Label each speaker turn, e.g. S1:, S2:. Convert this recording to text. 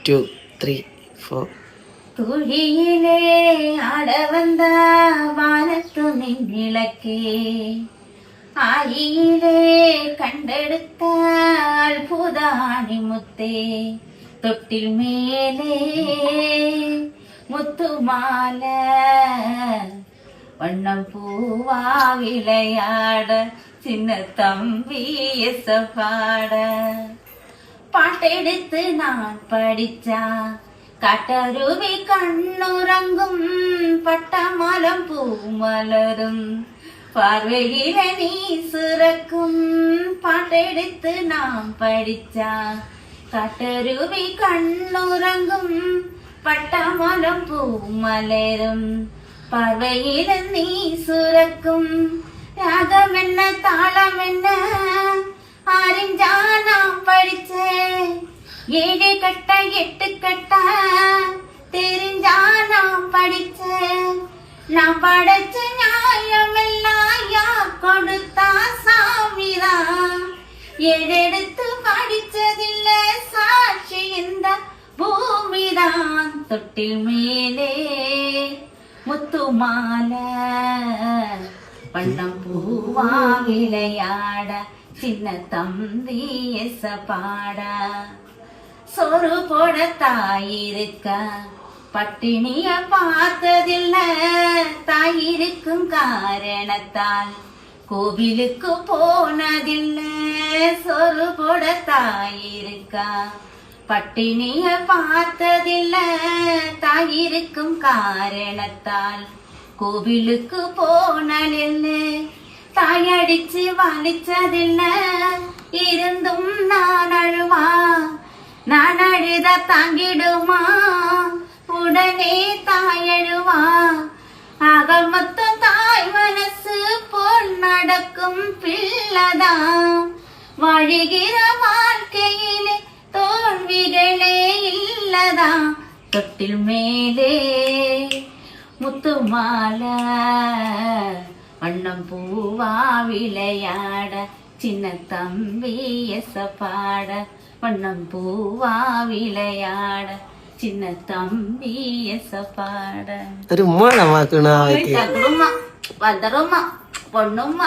S1: 2 3 4.
S2: துழியிலே ஆட வந்த வானத்து மின்விளக்கே, ஆயிலே கண்டெடுத்த அற்புதாணி முத்தே, தொட்டில் மேலே முத்து மாலை வண்ணம் பூவா விளையாட, சின்ன தம்பி எசப்பாட. பாட்டெடுத்து நான் படிச்சா கட்டருவி கண்ணுறங்கும், பட்டமலம் பூமலரும் பார்வையில நீ சுரக்கும். பாட்டெடுத்து நாம் படிச்சா கட்டருவி கண்ணுறங்கும், பட்டமலம் பூமலரும் பார்வையில நீ சுரக்கும். ராகம் என்ன தாளம் என்ன அறிஞ்சா நான் படிச்சேன், 7 கட்ட 8 கட்ட தெரிஞ்சா நான் படிச்சேன். நான் படைச்ச நியாயமெல்லாம் யார் கொடுத்தா சாமிதான், ஏழெடுத்து படிச்சதில்ல சாட்சி இந்த பூமிதான். தொட்டில் மேலே முத்து மாலை வண்ணம் பூவா விளையாட, சின்ன தம்பி எசப்பாட. சோறு போட தாயிருக்க பட்டினிய பார்த்ததில்ல, தாயிருக்கும் காரணத்தால் கோவிலுக்கு போனதில்ல. சோறு போட தாயிருக்கா பட்டினிய பார்த்ததில்ல, தாயிருக்கும் காரணத்தால் கோவிலுக்கு போனதில்ல. தாயடிச்சு வலிச்சதில்ல, இருந்தும் நான் அழுவா, நான் அழுத தாங்கிடுமா, உடனே தாயழுவா. ஆக மொத்தம் தாய் மனசு போல் நடக்கும் பிள்ளதான், வாழுகிற வாழ்க்கையிலே தோல்விகளே இல்லதா. தொட்டில் மேலே முத்து மாலை வண்ணம் பூவா விளையாட, சின்ன தம்பி எசப்பாட. வண்ணம் பூவா விளையாட, சின்ன தம்பி எசப்பாட.
S1: ഒരു മോളമാക്കണ
S2: വന്നറുമ്മ പൊണ്ണുമ്മ